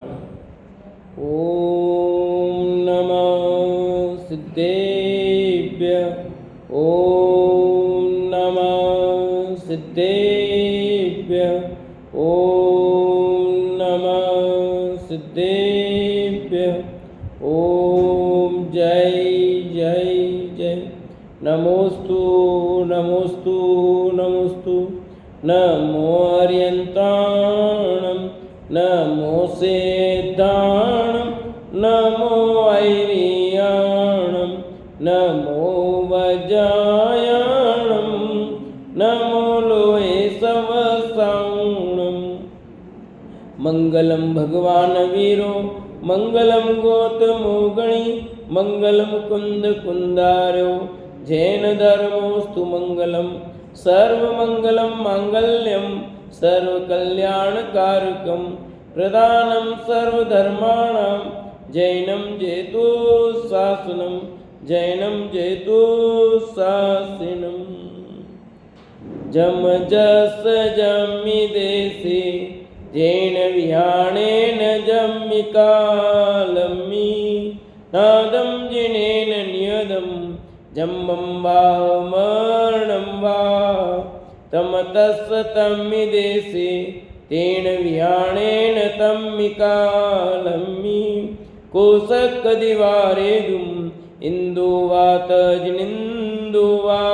ॐ नमः सिद्धेभ्य। ॐ नमः सिद्धेभ्य। ॐ नमः सिद्धेभ्य। ॐ जय जय जय। नमोस्तु नमोस्तु नमोस्तु। नमो अर्यन्ताणं नमो सेद्धाणं नमो ऐरियाणं नमो वज्रायाणं नमो लोहे सवसाणं। मंगलम भगवान वीरो मंगलम गौतमो गणी मंगलम कुंद कुंदारो जैन धर्मोस्तु मंगलम सर्वमंगलम मांगल्यम सर्वकल्याणकारकम प्रदानं सर्वधर्माणां जैनं जयतु शासनं जैनं जयतु शासनम्। जम जस जमि देशे जैन विहाणेन जम्मि कालम्मि नादं जिनेन नियदं जम्बं वा मरणं वा तमतस्स तम्मि देशे तेन विहाणेन तम्मि कालम्मि कोशकदिवारेदुम् इन्दु वा तजनिन्दु वा।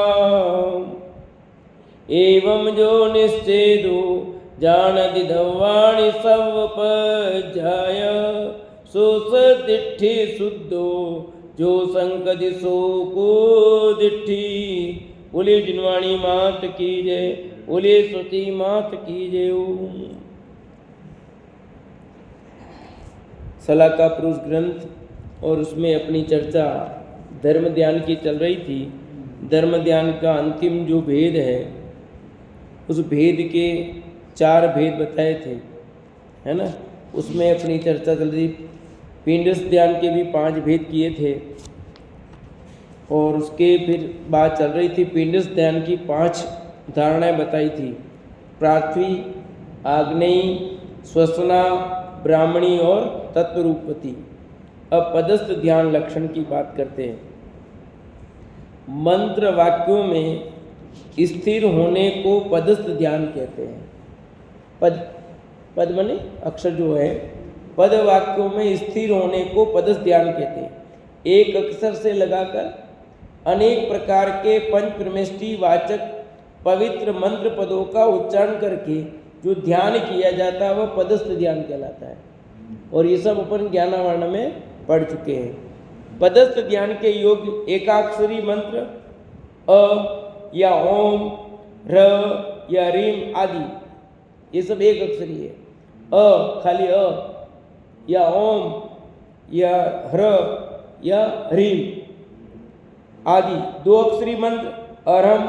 एवं जो निश्चेदो जानति दवाणि सवपजाय सोसतिष्ठि शुद्धो जो संकति सो को दिट्ठी। बोले जिनवाणी मात की जय, बोले सती मात की जय। सला का पुरुष ग्रंथ और उसमें अपनी चर्चा धर्म ध्यान की चल रही थी। धर्म ध्यान का अंतिम जो भेद है उस भेद के 4 भेद बताए थे, है ना। उसमें अपनी चर्चा चल रही। पिंडस ध्यान के भी 5 भेद किए थे और उसके फिर बात चल रही थी पिंडस ध्यान की 5 धारणाएं बताई थी। पृथ्वी, आग्नेयी, श्वसना, ब्राह्मणी और तत्वरूपति। अब पदस्थ ध्यान लक्षण की बात करते हैं। मंत्र वाक्यों में स्थिर होने को पदस्थ ध्यान कहते हैं। पद माने अक्षर जो है, पद वाक्यों में स्थिर होने को पदस्थ ध्यान कहते हैं। एक अक्षर से लगाकर अनेक प्रकार के पंच प्रमेष्टि वाचक पवित्र मंत्र पदों का उच्चारण करके जो ध्यान किया जाता है वह पदस्थ ध्यान कहलाता है। और ये सब अपन ज्ञानावर्ण में पढ़ चुके हैं। पदस्थ ध्यान के योग एकाक्षरी मंत्र अ या ओम, र या रीम आदि, ये सब एक अक्षरी है। अ खाली अ, या ओम, या ह्र, या रीम आदि। 2 अक्षरी मंत्र अरहम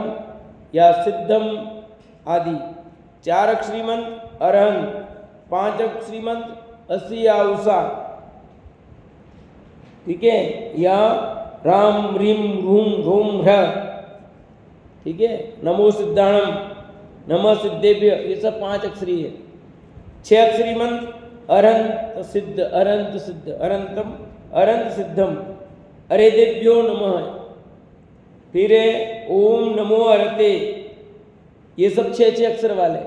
या सिद्धम आदि। 4 अक्षरी मंत्र अरहं। 5 अक्षरी मंत्र असी या उषा, ठीक है, या राम रीम रूम रोम ह्र, ठीक है। नमो सिद्धाणम, नमः सिद्धेभ्य, ये सब 5 अक्षरी है। 6 अक्षरी मंत्र अरहंत सिद्ध, अरहंत सिद्ध, अरहंतम, अरहंत सिद्धम, अरे देव्यो नमः। फिर है ओम नमो अरते, ये सब 6 अक्षर वाले।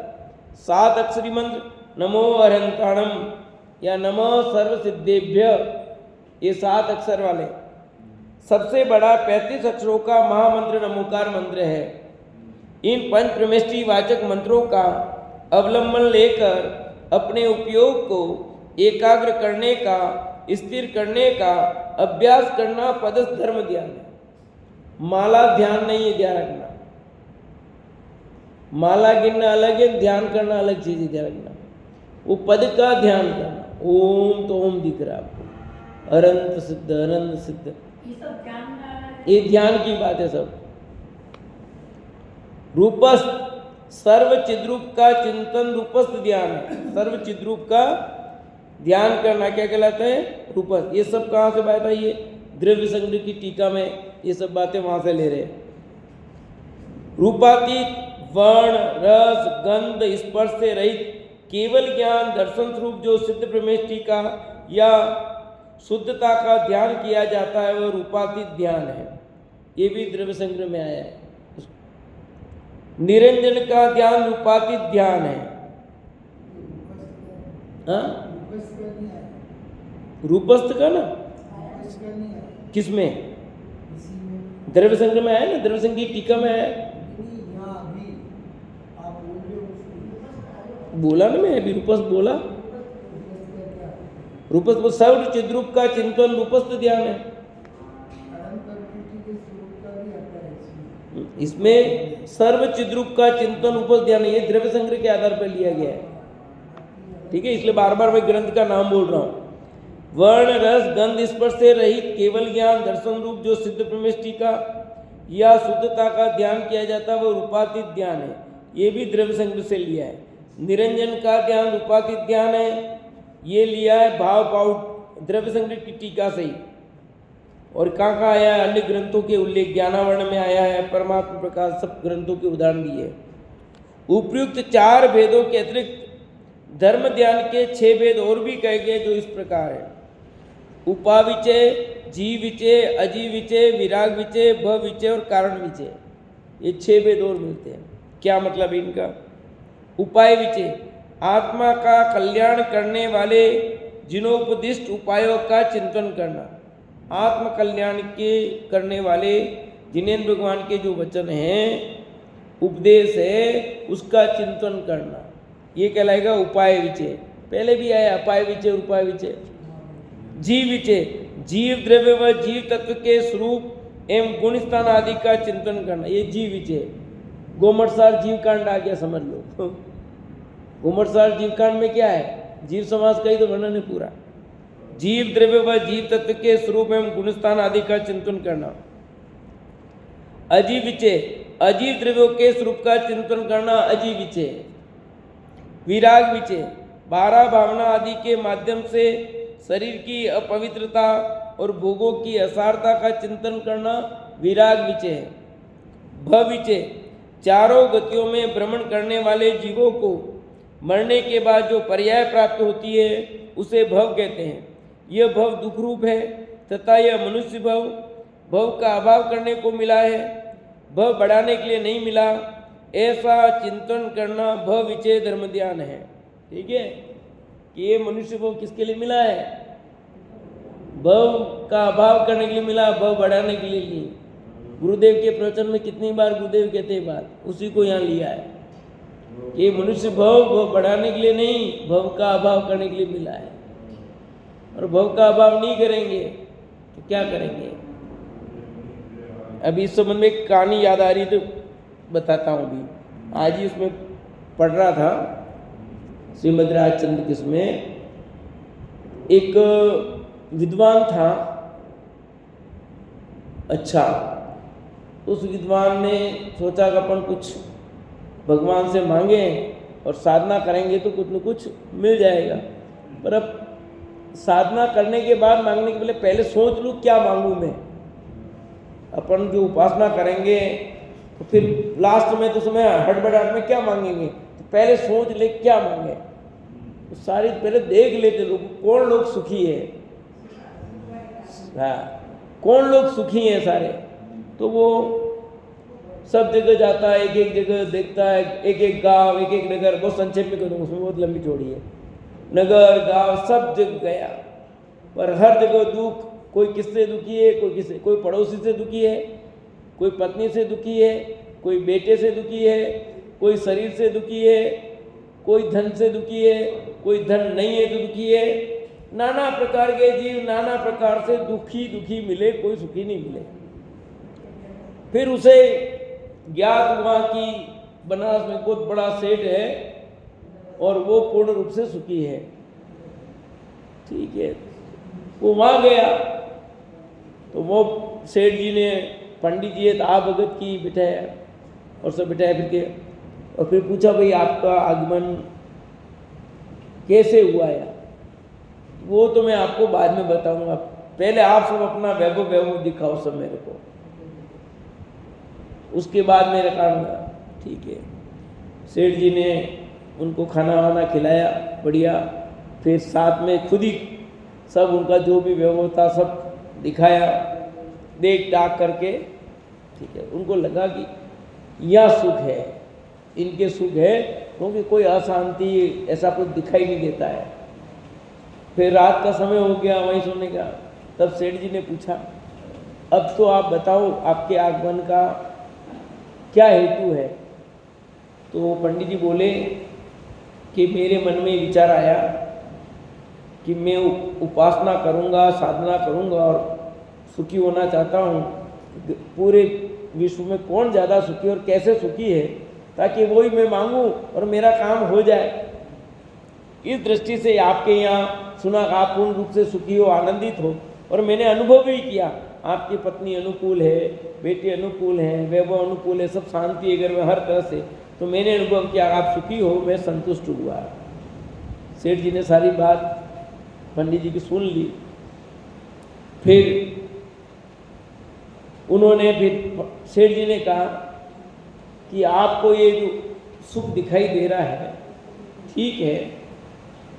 7 अक्षरी मंत्र नमो अरहंताणम या नमः सर्व सिद्धेभ्य, ये 7 अक्षर वाले। सबसे बड़ा 35 अक्षरों का महामंत्र नमोकार मंत्र है। इन पंच प्रमेष्टि वाचक मंत्रों का अवलंबन लेकर अपने उपयोग को एकाग्र करने का, स्थिर करने का अभ्यास करना पदस्थ धर्म ध्यान है। माला ध्यान नहीं है, ध्यान रखना। माला गिनना अलग है, ध्यान करना अलग चीज है, ध्यान रखना। वो पद का ध्यान करना। ओम तो ओम दिख रहा है आपको, अनंत सिद्ध, अनंत सिद्ध, ये ध्यान की बात है सब। रूपस्थ, सर्व चिद्रूप का चिंतन रूपस्थ ध्यान है। सर्व चिद्रूप का ध्यान करना क्या कहलाता है? रूपस्थ। ये सब कहाँ से बात आई है? द्रव्य संग्रह की टीका में ये सब बातें वहां से ले रहे हैं। रूपातीत, वर्ण, रस, गंध, स्पर्श से रहित केवल ज्ञान दर्शन स्वरूप जो सिद्ध ब्रह्मेष्टि का या शुद्धता का ध्यान किया जाता है वह रूपातीत ध्यान है। ये भी द्रव्य संग्रह में आया है। निरंजन का ध्यान रूपातीत ध्यान है। हाँ, रूपस्थ का ना, किसमें? द्रव्य संग्रह में आया ना, द्रव्य संग्रह की टीका में आया। बोला ना मैं अभी, रूपस्थ बोला। रूपस्थ सर्व चिद्रूप का चिंतन रूपस्थ ध्यान है। इसमें सर्व चिद्रूप का चिंतन रूपस्थ ध्यान है। ये द्रव्य संग्रह के आधार पर लिया गया है, ठीक है। इसलिए बार बार मैं ग्रंथ का नाम बोल रहा हूं। वर्ण रस गंध स्पर्श से रहित केवल ज्ञान दर्शन रूप जो सिद्ध ब्रह्मेष्टि का या शुद्धता का ध्यान किया जाता है वह रूपातीत ध्यान है। ये भी द्रव्य संग्रह से लिया है। निरंजन का ध्यान रूपातीत ध्यान है, ये लिया है भाव पाउट द्रव्य संग्रह की टीका से ही। और कहाँ आया है? अन्य ग्रंथों के उल्लेख ज्ञानावरण में आया है, परमात्मा प्रकाश, सब ग्रंथों के उदाहरण दिए। उपयुक्त 4 भेदों के अतिरिक्त धर्म ध्यान के 6 भेद और भी कहे गए जो इस प्रकार है। उपाविचय, जीव विचय, अजीव विचय, विराग विचय, भव विचय और कारण विचय, ये 6 भेद और मिलते हैं। क्या मतलब इनका? उपाय विचय, आत्मा का कल्याण करने वाले जिनोपदिष्ट उपायों का चिंतन करना। आत्म कल्याण के करने वाले जिनेन्द्र भगवान के जो वचन हैं, उपदेश है, उसका चिंतन करना, ये कहलाएगा उपाय विचय। पहले भी आया अपाय विचय, उपाय विचय। जीव विचय, जीव द्रव्य व जीव तत्व के स्वरूप एवं गुण स्थान आदि का चिंतन करना, ये जीव विचय। गोमटसार जीव कांड आ गया, समझ लो। गोमटसार जीव कांड में क्या है? जीव समास का ही तो वर्णन है पूरा। जीव द्रव्य व जीव तत्व के स्वरूप एवं गुण स्थान आदि का चिंतन करना। अजीव विचय, अजीव द्रव्यों के स्वरूप का चिंतन करना अजीव विचय। विराग विचय, 12 भावना आदि के माध्यम से शरीर की अपवित्रता और भोगों की असारता का चिंतन करना विराग विचय है। भव विचय, चारों गतियों में भ्रमण करने वाले जीवों को मरने के बाद जो पर्याय प्राप्त होती है उसे भव कहते हैं। यह भव दुख रूप है तथा यह मनुष्य भव का अभाव करने को मिला है, भव बढ़ाने के लिए नहीं मिला। ऐसा चिंतन करना भव विचय धर्म ध्यान है। ठीक है, कि ये मनुष्य भव किसके लिए मिला है? भव का अभाव करने के लिए मिला, भव बढ़ाने के लिए नहीं। गुरुदेव के प्रवचन में कितनी बार गुरुदेव कहते हैं बात, उसी को यहाँ लिया है। ये मनुष्य भव बढ़ाने के लिए नहीं, भव का अभाव करने के लिए मिला है। और भव का अभाव नहीं करेंगे तो क्या करेंगे? अभी इस संबंध में एक कहानी याद आ रही तो बताता हूँ। अभी आज ही उसमें पढ़ रहा था, श्रीमद् राजचंद्र किसमें एक विद्वान था। अच्छा, उस विद्वान ने सोचा कि अपन कुछ भगवान से मांगे और साधना करेंगे तो कुछ न कुछ मिल जाएगा। पर अब साधना करने के बाद मांगने के पहले सोच लूँ क्या मांगूँ मैं। अपन जो उपासना करेंगे तो फिर लास्ट में तो समय हड़बड़ाहट में क्या मांगेंगे, तो पहले सोच ले क्या मांगे। तो सारी पहले देख लेते लोग कौन लोग सुखी है। हाँ, कौन लोग सुखी हैं सारे। तो वो सब जगह जाता है, एक एक जगह देखता है, एक एक गांव, एक एक नगर। बहुत संक्षेप में करूँगा, उसमें बहुत लंबी चौड़ी है। नगर गांव सब जगह गया, पर हर जगह दुख। कोई किससे दुखी है, कोई किससे, कोई पड़ोसी से दुखी है, कोई पत्नी से दुखी है, कोई बेटे से दुखी है, कोई शरीर से दुखी है, कोई धन से दुखी है, कोई धन नहीं है तो दुखी है। नाना प्रकार के जीव नाना प्रकार से दुखी मिले, कोई सुखी नहीं मिले। फिर उसे ज्ञात हुआ कि बनारस में बहुत बड़ा सेठ है और वो पूर्ण रूप से सुखी है। ठीक है, वो वहाँ गया तो वो सेठ जी ने, पंडित जी है आप भगत की बिठाया और सब बिठाया फिर के, और फिर पूछा भाई आपका आगमन कैसे हुआ है। वो तो मैं आपको बाद में बताऊंगा, पहले आप सब अपना वैभव दिखाओ सब मेरे को, उसके बाद मेरे कारण। ठीक है, सेठ जी ने उनको खाना वाना खिलाया बढ़िया, फिर साथ में खुद ही सब उनका जो भी व्यवहार था सब दिखाया, देख दाख करके, ठीक है। उनको लगा कि यह सुख है, इनके सुख है, क्योंकि कोई अशांति ऐसा कुछ दिखाई नहीं देता है। फिर रात का समय हो गया वहीं सोने का, तब सेठ जी ने पूछा, अब तो आप बताओ आपके आगमन का क्या हेतु है। तो पंडित जी बोले कि मेरे मन में विचार आया कि मैं उपासना करूंगा, साधना करूंगा और सुखी होना चाहता हूँ। पूरे विश्व में कौन ज़्यादा सुखी और कैसे सुखी है, ताकि वही मैं मांगूं और मेरा काम हो जाए। इस दृष्टि से आपके यहाँ सुना आप पूर्ण रूप से सुखी हो, आनंदित हो, और मैंने अनुभव भी किया आपकी पत्नी अनुकूल है, बेटी अनुकूल है, वैभव अनुकूल है, सब शांति है घर में हर तरह से। तो मैंने अनुभव किया आप सुखी हो, मैं संतुष्ट हुआ। सेठ जी ने सारी बात पंडित जी की सुन ली। फिर उन्होंने सेठ जी ने कहा कि आपको ये जो सुख दिखाई दे रहा है ठीक है,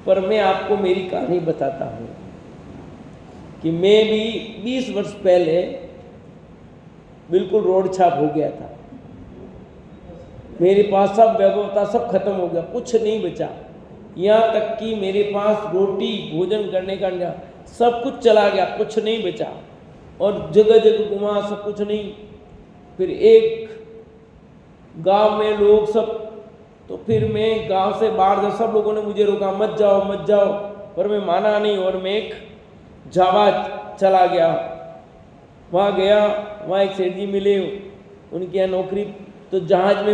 पर मैं आपको मेरी कहानी बताता हूँ कि मैं भी 20 वर्ष पहले बिल्कुल रोड छाप हो गया था। मेरे पास सब वैभव था, सब खत्म हो गया, कुछ नहीं बचा। यहाँ तक कि मेरे पास रोटी भोजन करने का सब कुछ चला गया, कुछ नहीं बचा। और जगह जगह घुमा, सब कुछ नहीं। फिर एक गांव में लोग सब, तो फिर मैं गांव से बाहर जब सब लोगों ने मुझे रोका, मत जाओ मत जाओ, पर मैं माना नहीं। और मैं एक जावा चला गया, वहाँ गया, वहाँ एक सेठ जी मिले, उनके यहाँ नौकरी, तो जहाज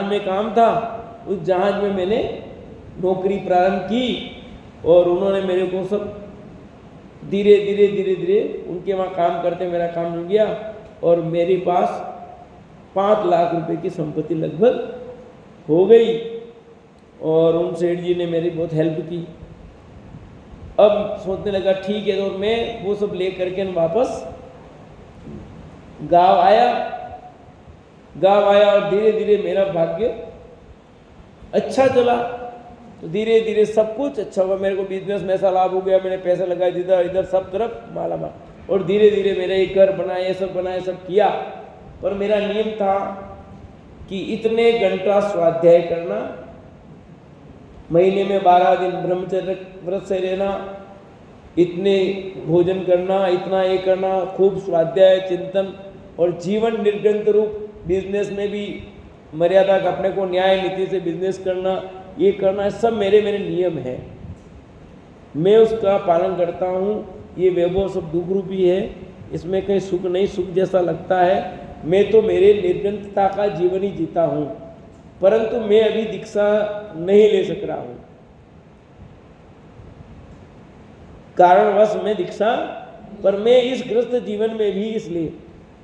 में काम था, उस जहाज में मैंने नौकरी प्रारंभ की। और उन्होंने मेरे को सब धीरे धीरे उनके वहाँ काम करते मेरा काम हो गया, और मेरे पास 5 लाख रुपए की संपत्ति लगभग हो गई। और उन सेठ जी ने मेरी बहुत हेल्प की। अब सोचने लगा ठीक है, तो मैं वो सब ले करके वापस गांव आया और धीरे धीरे मेरा भाग्य अच्छा चला। तो धीरे धीरे सब कुछ अच्छा हुआ, मेरे को बिजनेस में ऐसा लाभ हो गया, मैंने पैसे लगाए इधर इधर सब तरफ मालामाल। और धीरे धीरे मेरे एक घर बनाए, सब किया। पर मेरा नियम था कि इतने घंटा स्वाध्याय करना, महीने में 12 दिन ब्रह्मचर्य व्रत से रहना, इतने भोजन करना, इतना ये करना, खूब स्वाध्याय चिंतन, और जीवन निर्ग्रंथ रूप बिजनेस में भी मर्यादा का अपने को न्याय नीति से बिजनेस करना, ये करना, सब मेरे नियम है। मैं उसका पालन करता हूँ। ये वैभव सब दुख रूपी है, इसमें कहीं सुख नहीं, सुख जैसा लगता है। मैं तो मेरे निर्ग्रंथता का जीवन ही जीता हूँ, परंतु मैं अभी दीक्षा नहीं ले सक रहा हूँ, कारणवश मैं दीक्षा, पर मैं इस ग्रस्त जीवन में भी इसलिए,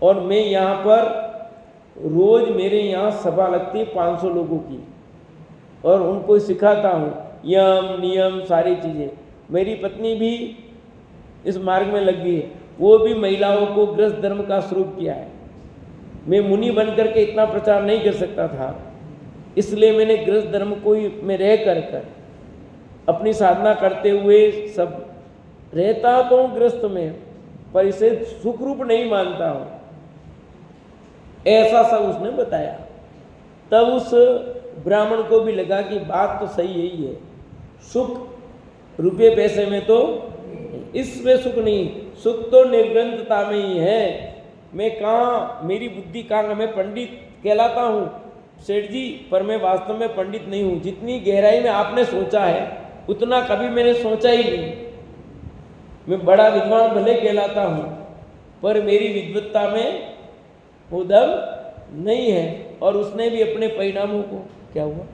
और मैं यहाँ पर रोज मेरे यहाँ सभा लगती है 500 लोगों की, और उनको सिखाता हूँ यम नियम सारी चीज़ें। मेरी पत्नी भी इस मार्ग में लग गई है, वो भी महिलाओं को गृहस्थ धर्म का स्वरूप किया है। मैं मुनि बन करके इतना प्रचार नहीं कर सकता था, इसलिए मैंने गृहस्थ धर्म को ही में रह कर अपनी साधना करते हुए सब रहता तो हूँ गृहस्थ में, पर इसे सुख रूप नहीं मानता हूँ, ऐसा सब उसने बताया। तब उस ब्राह्मण को भी लगा कि बात तो सही यही है, सुख रुपये पैसे में तो, इसमें सुख नहीं, सुख तो निर्ग्रंथता में ही है। मैं कहाँ, मेरी बुद्धि कहाँ, मैं पंडित कहलाता हूँ सेठ जी, पर मैं वास्तव में पंडित नहीं हूँ। जितनी गहराई में आपने सोचा है उतना कभी मैंने सोचा ही नहीं। मैं बड़ा विद्वान भले कहलाता हूँ, पर मेरी विद्वत्ता में वो दम नहीं है। और उसने भी अपने परिणामों को, क्या हुआ,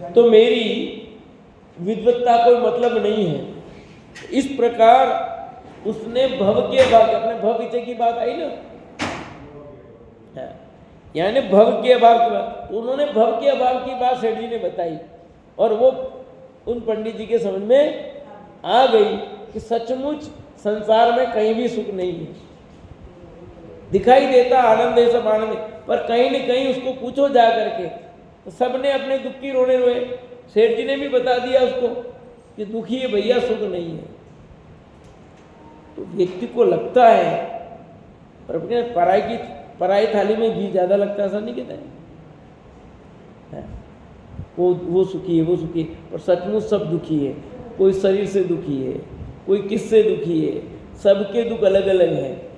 तो मेरी विद्वत्ता कोई मतलब नहीं है। इस प्रकार उसने भव के भाग, अपने भव विषय की बात आई ना, यानी भव के अभाव की बात, तो उन्होंने भव के अभाव की बात सेठ जी ने बताई, और वो उन पंडित जी के समझ में आ गई कि सचमुच संसार में कहीं भी सुख नहीं है। दिखाई देता आनंद है, सब आनंद है, पर कहीं न कहीं उसको पूछो जा करके, तो सबने अपने दुख की रोने रोए। सेठ जी ने भी बता दिया उसको कि दुखी है भैया, सुख नहीं है। तो व्यक्ति को लगता है, पर अपने पराई थाली में घी ज्यादा लगता है, ऐसा नहीं कहते हैं? वो सुखी है, वो सुखी है, पर सचमुच सब दुखी है। कोई शरीर से दुखी है, कोई किससे दुखी है, सबके दुख अलग अलग हैं।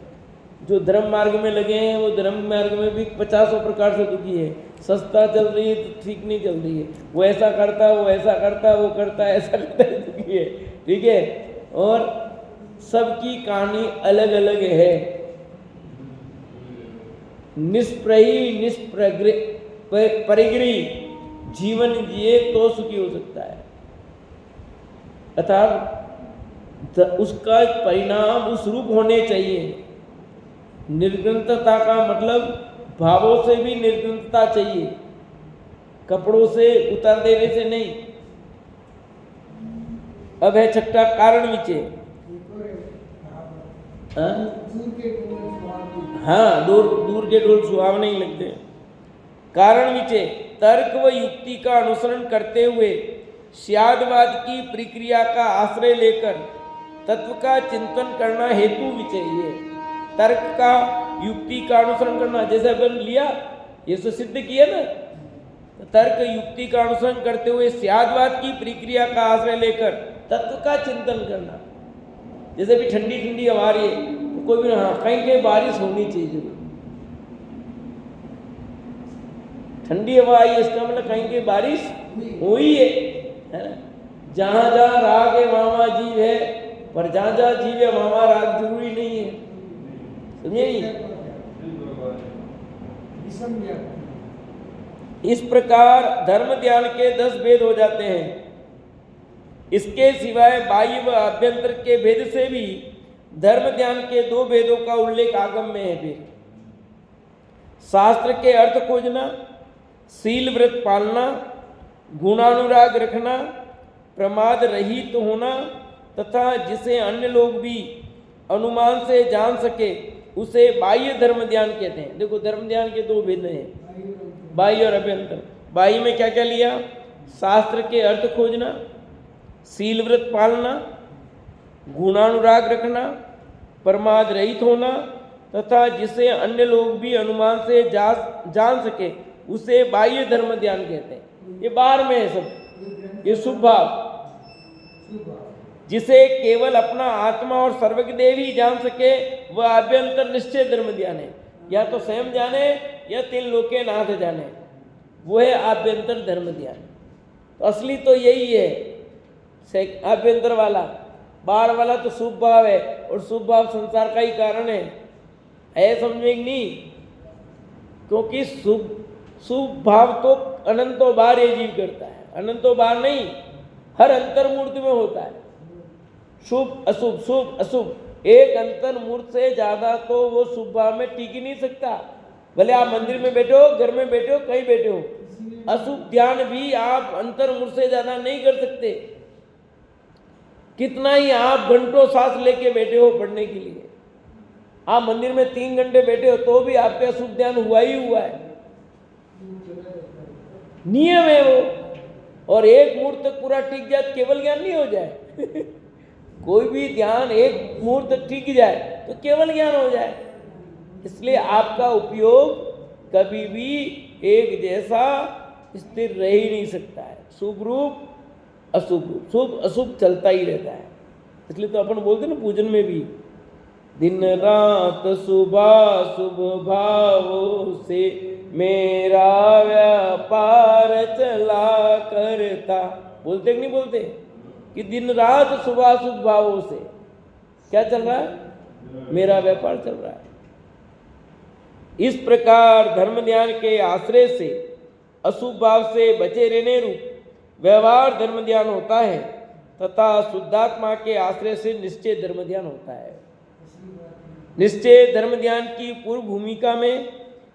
जो धर्म मार्ग में लगे हैं वो धर्म मार्ग में भी 50 प्रकार से दुखी है। सस्ता चल रही है तो ठीक नहीं चल रही है, वो ऐसा करता है, वो ऐसा करता है, वो करता है, ऐसा करता है, दुखी है। ठीक है, और सबकी कहानी अलग अलग है। निष्प्रही परिग्रही जीवन जिए तो सुखी हो सकता है, अर्थात उसका परिणाम उस रूप होने चाहिए। निर्ग्रंथता का मतलब भावों से भी निर्ग्रंथता चाहिए, कपड़ों से उतार देने से नहीं। अब है छठा कारण विचय। हाँ, दूर के ढोल सुहावने नहीं लगते। कारण विचय तर्क व युक्ति का अनुसरण करते हुए स्यादवाद की प्रक्रिया का आश्रय लेकर तत्व का चिंतन करना हेतु विचय है। तर्क का, युक्ति का अनुसरण करना, जैसे अपन लिया ये तो सिद्ध किया ना, तो तर्क युक्ति का अनुसरण करते हुए स्यादवाद की प्रक्रिया का आश्रय लेकर तत्व का चिंतन करना। जैसे भी ठंडी ठंडी हवा रही है तो कोई भी, हाँ कहीं बारिश होनी चाहिए जरूर। ठंडी हवा आई, इसका मतलब कहीं बारिश हुई है ना। जहां जहां राग है वहां वहां जीव है, पर जहां जहां जीव है वहां वहां राग जरूरी नहीं है। समझे नहीं? इस प्रकार धर्म ध्यान के 10 भेद हो जाते हैं। इसके सिवाय बाह्य व अभ्यंतर के भेद से भी धर्म ध्यान के 2 भेदों का उल्लेख आगम में है। फिर शास्त्र के अर्थ खोजना, शील व्रत पालना, गुणानुराग रखना, प्रमाद रहित होना तथा जिसे अन्य लोग भी अनुमान से जान सके उसे बाह्य धर्म ध्यान कहते हैं। देखो, धर्म ध्यान के 2 भेद हैं, बाह्य और अभ्यंतर। बाह्य में क्या क्या लिया? शास्त्र के अर्थ खोजना, शील व्रत पालना, गुणानुराग रखना, प्रमाद रहित होना तथा जिसे अन्य लोग भी अनुमान से जान सके उसे बाह्य धर्म ध्यान कहते हैं। ये बाहर में है सब, ये शुभ भाव, जिसे केवल अपना आत्मा और सर्वज्ञदेव ही जान सके वह अभ्यंतर निश्चय धर्म ध्यान है। या तो स्वयं जाने या 3 लोके नाथ जाने, वो है आभ्यंतर धर्म ध्यान। तो असली तो यही है आभ्यंतर वाला। बाहर वाला तो शुभ भाव है, और शुभ भाव संसार का ही कारण है समझे नहीं? क्योंकि शुभ भाव तो अनंतों बार ये जीव करता है, अनंतों बार नहीं, हर अंतर्मूर्ति में होता है। शुभ अशुभ, शुभ अशुभ, एक अंतर्मूर्त से ज्यादा तो वो शुभ भाव में टिक ही नहीं सकता। भले आप मंदिर में बैठे हो, घर में बैठे हो, कहीं बैठे हो, अशुभ ध्यान भी आप अंतर्मूर्त से ज्यादा नहीं कर सकते। कितना ही आप घंटों सांस लेके बैठे हो पढ़ने के लिए, आप मंदिर में 3 घंटे बैठे हो तो भी आपका अशुभ ध्यान हुआ ही हुआ है, नियम है वो। और एक मुहूर्त तक पूरा टिक जाए तो केवल ज्ञान नहीं हो जाए कोई भी ध्यान एक मुहूर्त तक टिक जाए तो केवल ज्ञान हो जाए। इसलिए आपका उपयोग कभी भी एक जैसा स्थिर रह ही नहीं सकता है। शुभ रूप अशुभ रूप, शुभ अशुभ चलता ही रहता है। इसलिए तो अपन बोलते ना पूजन में भी, दिन रात सुबह शुभ भावों से मेरा व्यापार चला करता, बोलते कि नहीं बोलते कि दिन रात सुबह शुभ भावों से क्या चल रहा है? मेरा व्यापार चल रहा है। इस प्रकार धर्म ध्यान के आश्रय से अशुभ भाव से बचे रहने रूप व्यवहार धर्म ध्यान होता है तथा शुद्धात्मा के आश्रय से निश्चय धर्म ध्यान होता है। निश्चय धर्म ध्यान की पूर्व भूमिका में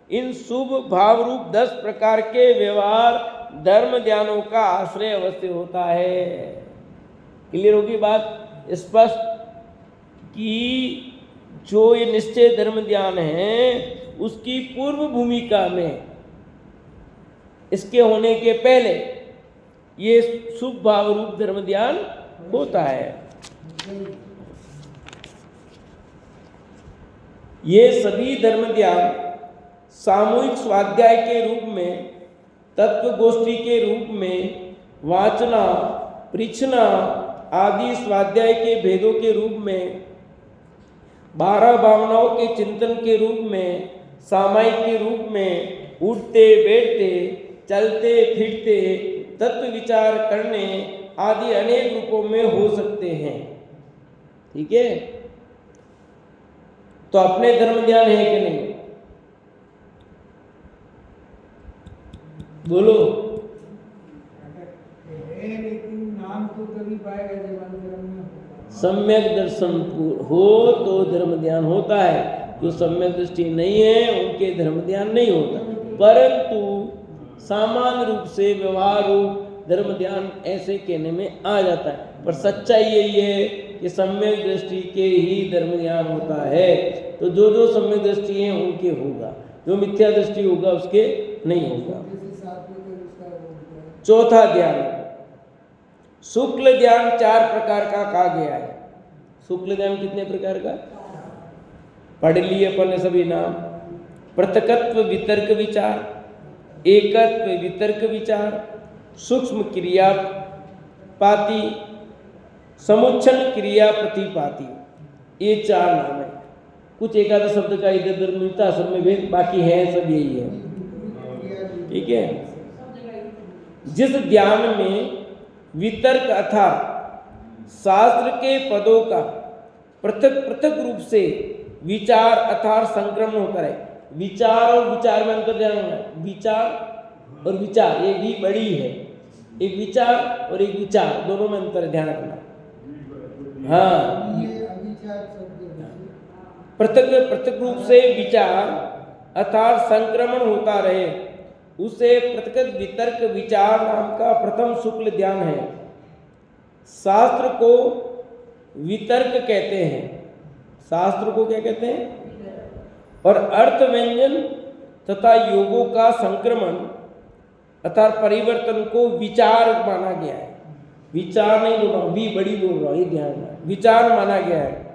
इन शुभ भाव रूप 10 प्रकार के व्यवहार धर्म ध्यानों का आश्रय अवश्य होता है। क्लियर होगी बात स्पष्ट कि जो ये निश्चय धर्म ध्यान है उसकी पूर्व भूमिका में, इसके होने के पहले ये शुभ भाव रूप धर्म ध्यान होता है। ये सभी धर्म ध्यान सामूहिक स्वाध्याय के रूप में, तत्व गोष्ठी के रूप में, वाचना, परीक्षना आदि स्वाध्याय के भेदों के रूप में, 12 भावनाओं के चिंतन के रूप में, सामायिक के रूप में, उठते बैठते, चलते फिरते, तत्व विचार करने आदि अनेक रूपों में हो सकते हैं। ठीक है, तो अपने धर्म ध्यान है कि नहीं? बोलो। लेकिन नाम तो तभी पाएगा जब अंतरंग में सम्यक दर्शन हो तो धर्म ध्यान होता है। जो सम्यक दृष्टि नहीं है उनके धर्म ध्यान नहीं होता, परंतु सामान्य रूप से व्यवहार रूप धर्म ध्यान ऐसे कहने में आ जाता है। पर सच्चाई यही है कि सम्यक दृष्टि के ही धर्म ध्यान होता है। तो जो जो सम्यक दृष्टि है उनके होगा, जो मिथ्या दृष्टि होगा उसके नहीं होगा। चौथा ध्यान, शुक्ल ध्यान 4 प्रकार का कहा गया है। शुक्ल ध्यान कितने प्रकार का पढ़ लिए अपन ने सभी नाम? पृथकत्व वितर्क विचार, एकत्व वितर्क विचार, सूक्ष्म क्रिया पाती, समुच्छन क्रिया प्रतिपाती, ये 4 नाम है। कुछ एक आधा शब्द का इधर उधर मिलता, सब में भेद, बाकी है सब यही है। ठीक है, जिस ध्यान में वितर्क अर्थात शास्त्र के पदों का पृथक पृथक रूप से विचार अर्थात संक्रमण होता है। विचार और विचार में अंतर ध्यान रखना, विचार और विचार ये भी बड़ी है। एक विचार और एक विचार दोनों में अंतर ध्यान रखना। हाँ, पृथक पृथक रूप से विचार अर्थात संक्रमण होता रहे, उसे पृथक वितर्क विचार नाम का प्रथम शुक्ल ध्यान है। शास्त्र को वितर्क कहते हैं, शास्त्र को क्या कहते हैं? और अर्थ व्यंजन तथा योगों का संक्रमण अर्थात परिवर्तन को विचार माना गया है। विचार नहीं बोल रहा हूं, भी बड़ी बोल रहा हूं, ये ध्यान रखना, विचार माना गया है।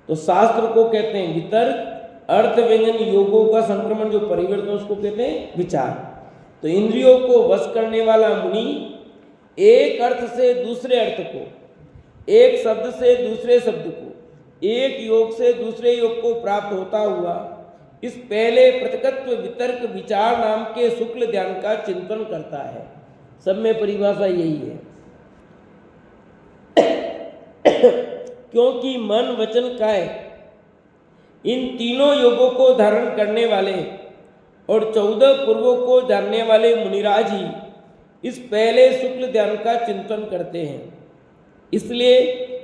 तो शास्त्र को कहते हैं वितर्क, अर्थ व्यंजन योगों का संक्रमण जो परिवर्तन उसको कहते हैं विचार। तो इंद्रियों को वश करने वाला मुनि एक अर्थ से दूसरे अर्थ को, एक शब्द से दूसरे शब्द को, एक योग से दूसरे योग को प्राप्त होता हुआ इस पहले पृथकत्व वितर्क विचार नाम के शुक्ल ध्यान का चिंतन करता है। सब में परिभाषा यही है। क्योंकि मन वचन काय इन तीनों योगों को धारण करने वाले और 14 पूर्वों को जानने वाले मुनिराज ही इस पहले शुक्ल ध्यान का चिंतन करते हैं। इसलिए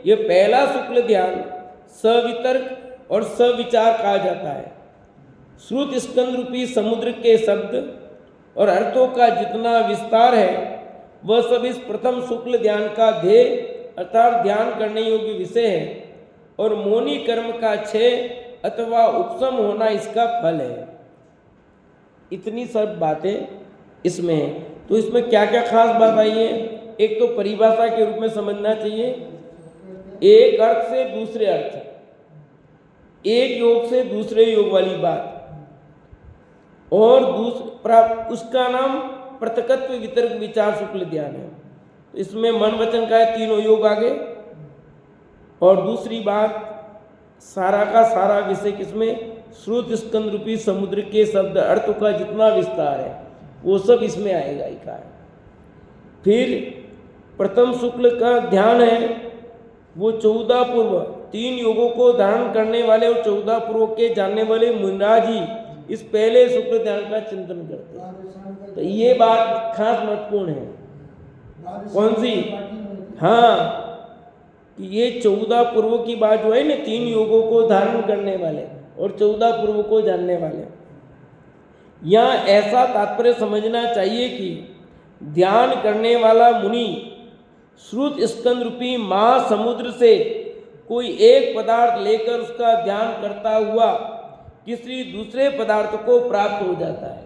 यह पहला शुक्ल ध्यान सवितर्क और सविचार कहा जाता है। श्रुत स्कंद रूपी समुद्र के शब्द और अर्थों का जितना विस्तार है वह सब इस प्रथम शुक्ल ध्यान का ध्येय अर्थात ध्यान करने योग्य विषय है, और मौनी कर्म का क्षय अथवा उपशम होना इसका फल है। इतनी सब बातें इसमें है। तो इसमें क्या क्या खास बात आई है? एक तो परिभाषा के रूप में समझना चाहिए, एक अर्थ से दूसरे अर्थ, एक योग से दूसरे योग वाली बात, और उसका नाम पृथकत्व वितर्क विचार शुक्ल ध्यान है। तो इसमें मन वचन का है, तीनों योग आगे, और दूसरी बात सारा का सारा विषय किसमें? श्रुत स्कंद रूपी समुद्र के शब्द अर्थ का जितना विस्तार है वो सब इसमें आएगा ही का है। फिर प्रथम शुक्ल का ध्यान है वो 14 पूर्व 3 योगों को धारण करने वाले और 14 पूर्व के जानने वाले मुनिराज ही इस पहले शुक्ल ध्यान का चिंतन करते हैं। तो ये बात खास महत्वपूर्ण है। कौन सी? हाँ, ये 14 पूर्व की बात जो है ना, 3 योगों को धारण करने वाले और 14 पूर्व को जानने वाले। यहाँ ऐसा तात्पर्य समझना चाहिए कि ध्यान करने वाला मुनि श्रुत स्कंद रूपी महासमुद्र से कोई एक पदार्थ लेकर उसका ध्यान करता हुआ किसी दूसरे पदार्थ को प्राप्त हो जाता है।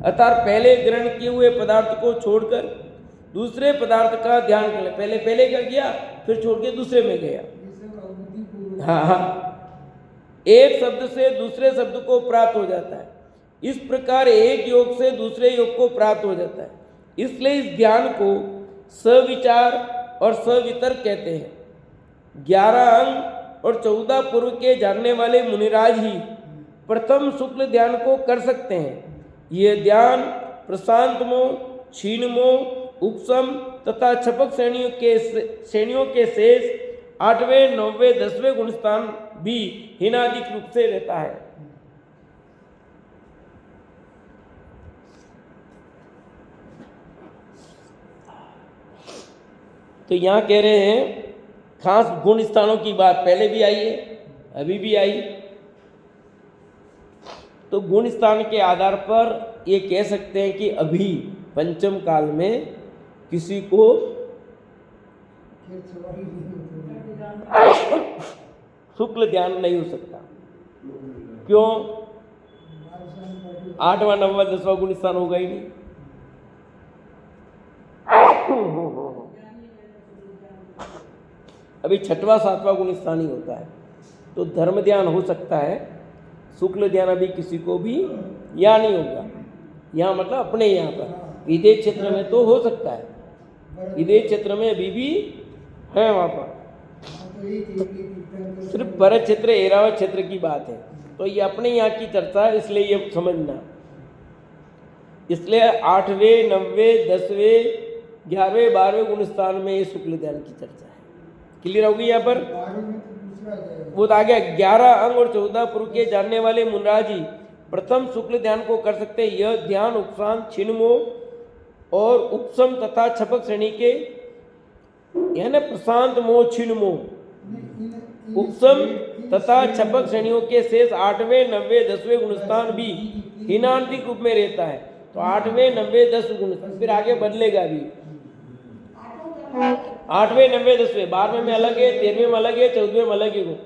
अर्थात पहले ग्रहण किए हुए पदार्थ को छोड़कर दूसरे पदार्थ का ध्यान कर ले। पहले का किया, फिर छोड़ के दूसरे में गया। ये सब अवधि पूर्वक हाँ हाँ, एक शब्द से दूसरे शब्द को प्राप्त हो जाता है। इस प्रकार एक योग से दूसरे योग को प्राप्त हो जाता है। इसलिए इस ध्यान को सविचार और सवितर्क कहते हैं। 11 अंग और 14 पूर्व के जानने वाले मुनिराज ही प्रथम शुक्ल ध्यान को कर सकते हैं। यह ध्यान प्रशांत मोह, क्षीण मोह, उपशम तथा छपक श्रेणियों के शेष 8वें, 9वें, 10वें गुणस्थान भी हीनादिक रूप से रहता है। तो यहाँ कह रहे हैं खास गुण स्थानों की बात पहले भी आई है, अभी भी आई। तो गुण स्थान के आधार पर ये कह सकते हैं कि अभी पंचम काल में किसी को फिर सवारी नहीं होती। शुक्ल ध्यान नहीं हो सकता। क्यों? 8वां, 9वां, 10वां गुण स्थान होगा ही नहीं। अभी 6वां, 7वां गुण स्थान ही होता है। तो धर्म ध्यान हो सकता है, शुक्ल ध्यान अभी किसी को भी यहाँ नहीं होगा। यहाँ मतलब अपने यहाँ पर विदेश क्षेत्र में तो हो सकता है, विदेश क्षेत्र में अभी भी है वहाँ पर। सिर्फ भरत क्षेत्र, ऐरावत क्षेत्र की बात है। तो ये अपने यहाँ की चर्चा है, इसलिए ये समझना। इसलिए 8वें, 9वें, 10वें, 11वें, 12वें गुण स्थान में ये शुक्ल ध्यान की चर्चा है। क्लियर होगी यहाँ पर? वो तो आ गया। 11 अंग और 14 पूर्व के जानने वाले मुनराजी प्रथम शुक्ल ध्यान को कर सकते हैं। यह ध्यान उपशांत, छिन्मो और उपशम तथा छपक श्रेणी के, यह ना प्रशांत मोह, छिन्मो, उपशम तथा छपक श्रेणियों के शेष 8वें, 9वें, 10वें गुणस्थान भी हीनांतिक रूप में रहता है। तो 8वें, 9वें, 10वें गुणस्थान फिर आगे बदलेगा भी। 8वें, 9वें, 10वें, 12वें में अलग है, 13वें में अलग है, 14वें में अलग है।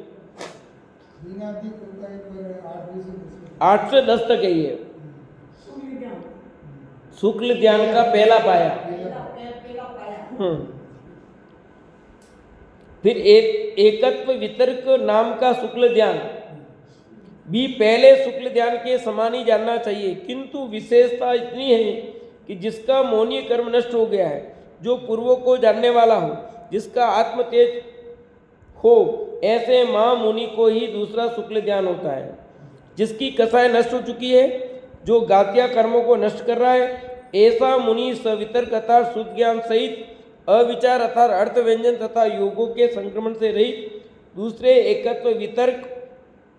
8 से 10 तक है ये शुक्ल ध्यान का पहला पाया। फिर एकत्व वितर्क नाम का शुक्ल ध्यान भी पहले शुक्ल ध्यान के समान ही जानना चाहिए, किंतु विशेषता इतनी है कि जिसका मौनीय कर्म नष्ट हो गया है, जो पूर्वों को जानने वाला हो, जिसका आत्म तेज हो, ऐसे महामुनि को ही दूसरा शुक्ल ध्यान होता है। जिसकी कसाय नष्ट हो चुकी है, जो गात्या कर्मों को नष्ट कर रहा है, ऐसा मुनि सवितर्क अर्थात शुद्ध ज्ञान सहित अविचार अर्थात अर्थ व्यंजन तथा योगों के संक्रमण से रहित दूसरे एकत्व वितर्क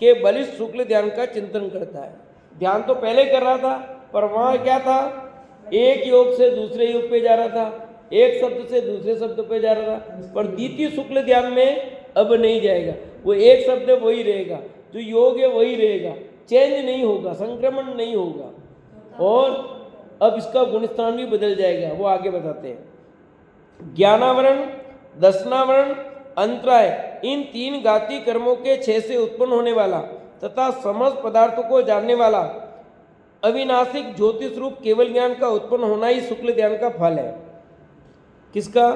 के बलिष्ठ शुक्ल ध्यान का चिंतन करता है। ध्यान तो पहले कर रहा था, पर वहाँ क्या था, एक योग से दूसरे योग पे जा रहा था, एक शब्द से दूसरे शब्द पे जा रहा था। पर द्वितीय शुक्ल ध्यान में अब नहीं जाएगा। वो एक शब्द वही रहेगा, जो योग है वही रहेगा, चेंज नहीं होगा, संक्रमण नहीं होगा। और अब इसका गुणस्थान भी बदल जाएगा, वो आगे बताते हैं। ज्ञानावरण, दर्शनावरण, अंतराय, इन 3 गाती कर्मों के 6 से उत्पन्न होने वाला तथा समस्त पदार्थों को जानने वाला अविनाशिक ज्योतिष रूप केवल ज्ञान का उत्पन्न होना ही शुक्ल ध्यान का फल है। किसका?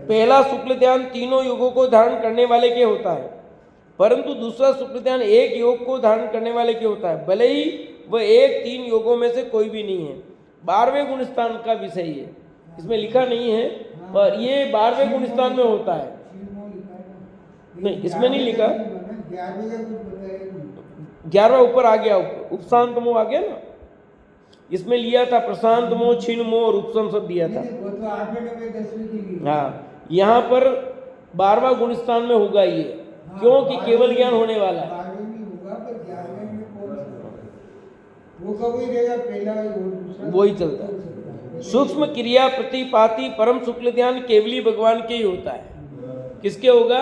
पहला शुक्ल ध्यान तीनों युगों को धारण करने वाले के होता है, परंतु दूसरा शुक्ल ध्यान एक योग को धारण करने वाले के होता है, भले ही वह एक 3 योगों में से कोई भी नहीं है। 12वें गुण स्थान का विषय है, इसमें लिखा नहीं है, पर ये 12वें गुण स्थान में होता है। नहीं, इसमें नहीं लिखा। 11वां ऊपर आ गया, उपशांत मोह आ गया ना, इसमें लिया था प्रशांत मोह, क्षीण मोह और उपशम सब दिया था। हाँ, यहाँ पर 12वां गुण स्थान में होगा ये, क्योंकि केवल ज्ञान होने वाला है। वही चलता है। सूक्ष्म क्रिया प्रतिपाती परम शुक्ल ध्यान केवली भगवान के ही होता है। किसके होगा?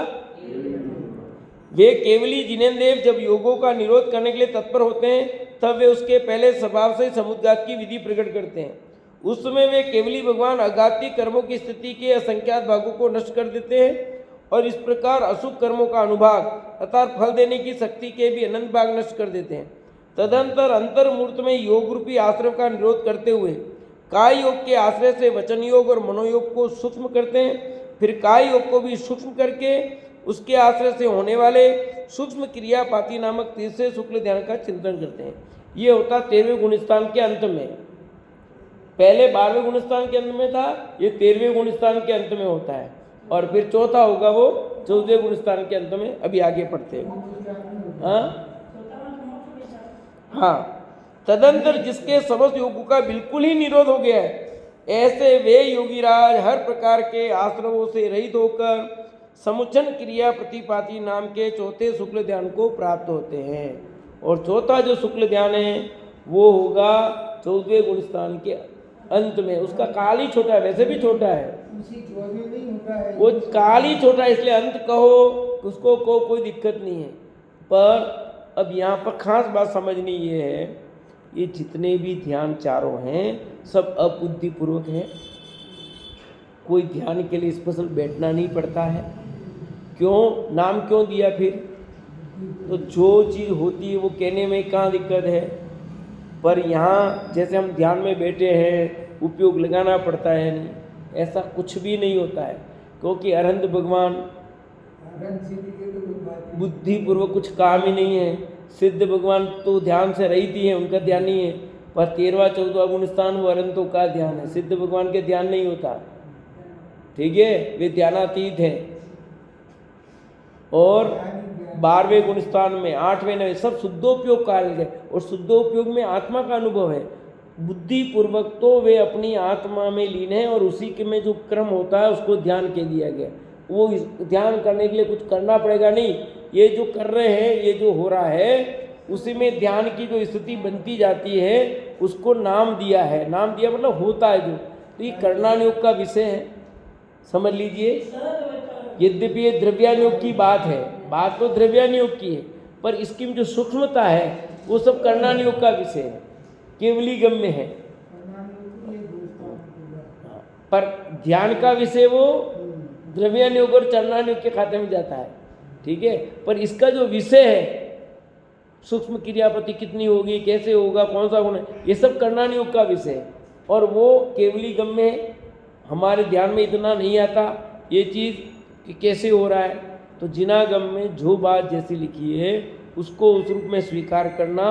वे केवली जिनेंद्र जब योगों का निरोध करने के लिए तत्पर होते हैं, तब वे उसके पहले स्वभाव से समुद्घात की विधि प्रकट करते हैं। उस समय वे केवली भगवान अघाती कर्मों की स्थिति के असंख्यात भागों को नष्ट कर देते हैं और इस प्रकार अशुभ कर्मों का अनुभाग अर्थात फल देने की शक्ति के भी अनंत भाग नष्ट कर देते हैं। तदंतर अंतर्मूर्त में योग रूपी आश्रय का निरोध करते हुए काय योग के आश्रय से वचन योग और मनोयोग को सूक्ष्म करते हैं। फिर काय योग को भी सूक्ष्म करके उसके आश्रय से होने वाले सूक्ष्म क्रियापाती नामक तीसरे शुक्ल ध्यान का चिंतन करते हैं। ये होता 13वें गुणस्थान के अंत में। पहले 12वें गुणस्थान के अंत में था, ये 13वें गुणस्थान के अंत में होता है। और फिर चौथा होगा वो 14वें गुणस्थान के अंत में। अभी आगे पढ़ते हैं। हाँ, तदंतर जिसके समस्त योगों का बिल्कुल ही निरोध हो गया है, ऐसे वे योगीराज हर प्रकार के आश्रवों से रहित होकर समुच्चन क्रिया प्रतिपाती नाम के चौथे शुक्ल ध्यान को प्राप्त होते हैं। और चौथा जो शुक्ल ध्यान है वो होगा 14वें गुणस्थान के अंत में। उसका काल ही छोटा है, वैसे भी छोटा है, उसी 14वें में ही होता है। वो काल ही छोटा है, इसलिए अंत कहो उसको को कोई दिक्कत नहीं है। पर अब यहाँ पर खास बात समझनी ये है, ये जितने भी ध्यान चारों हैं सब अबुद्धिपूर्वक हैं। कोई ध्यान के लिए स्पेशल बैठना नहीं पड़ता है। क्यों, नाम क्यों दिया फिर? तो जो चीज़ होती है वो कहने में कहाँ दिक्कत है। पर यहाँ जैसे हम ध्यान में बैठे हैं उपयोग लगाना पड़ता है, नहीं, ऐसा कुछ भी नहीं होता है। क्योंकि अरहंत भगवान बुद्धिपूर्वक कुछ काम ही नहीं है। सिद्ध भगवान तो ध्यान से रहित ही है, उनका ध्यान नहीं है। पर 13वां 14वां गुणस्थान वो अरहंतों का ध्यान है, सिद्ध भगवान के ध्यान नहीं होता। ठीक है, वे ध्यानातीत है। और 12वें गुणस्थान में 8वें 9वें सब शुद्धोपयोग काल गए। और शुद्धोपयोग में आत्मा का अनुभव है। बुद्धिपूर्वक तो वे अपनी आत्मा में लीन है और उसी के में जो क्रम होता है उसको ध्यान के दिया गया। वो ध्यान करने के लिए कुछ करना पड़ेगा नहीं, ये जो कर रहे हैं, ये जो हो रहा है उसी में ध्यान की जो स्थिति बनती जाती है उसको नाम दिया है। नाम दिया मतलब होता है जो। तो ये करणानुयोग का विषय है, समझ लीजिए। यद्यपि ये द्रव्यानुयोग की बात है, बात तो द्रव्यानुयोग की है, पर इसकी जो सूक्ष्मता है वो सब करणानुयोग का विषय है, केवली गम्य है। पर ध्यान का विषय वो द्रव्यानुयोग और चरणानुयोग के खाते में जाता है। ठीक है, पर इसका जो विषय है सूक्ष्म क्रियापति कितनी होगी, कैसे होगा, कौन सा गुण है, ये सब करणानुयोग का विषय है। और वो केवली गम्य है, हमारे ध्यान में इतना नहीं आता ये चीज़ कि कैसे हो रहा है। तो जिनागम में जो बात जैसी लिखी है उसको उस रूप में स्वीकार करना,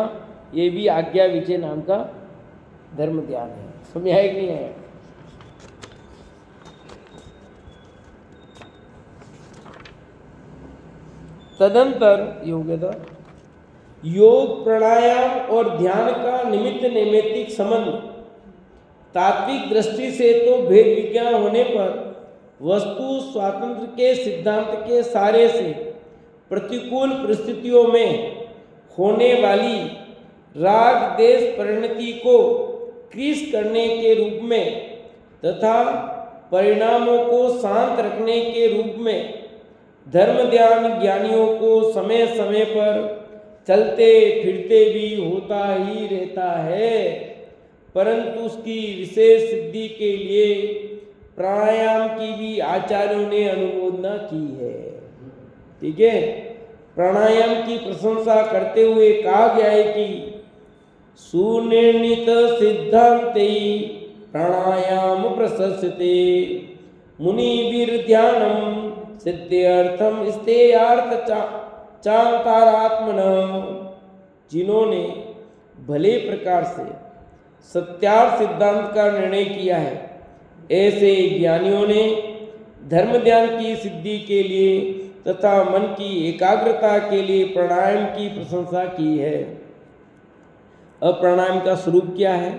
ये भी आज्ञा विजय नाम का धर्म ध्यान है। समझ आया कि नहीं है? तदंतर योग प्राणायाम और ध्यान का निमित्त नैमित्तिक संबंध तात्विक दृष्टि से तो भेद विज्ञान होने पर वस्तु स्वातंत्र के सिद्धांत के सारे से प्रतिकूल परिस्थितियों में होने वाली राग देश परिणति को क्रीस करने के रूप में तथा परिणामों को शांत रखने के रूप में धर्म ध्यान ज्ञानियों को समय समय पर चलते फिरते भी होता ही रहता है। परंतु उसकी विशेष सिद्धि के लिए प्राणायाम की भी आचार्यों ने अनुमोदना की है। ठीक है, प्राणायाम की प्रशंसा करते हुए कहा गया है कि सुनिर्णित सिद्धांते प्राणायाम प्रशस्यते मुनिभिर ध्यानम सिद्ध्यर्थम स्तेयार्थ चांतारात्मन। जिन्होंने भले प्रकार से सत्यार्थ सिद्धांत का निर्णय किया है, ऐसे ज्ञानियों ने धर्म ध्यान की सिद्धि के लिए तथा मन की एकाग्रता के लिए प्राणायाम की प्रशंसा की है। अब प्राणायाम का स्वरूप क्या है,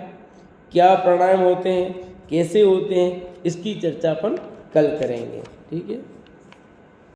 क्या प्राणायाम होते हैं, कैसे होते हैं, इसकी चर्चा अपन कल करेंगे। ठीक है।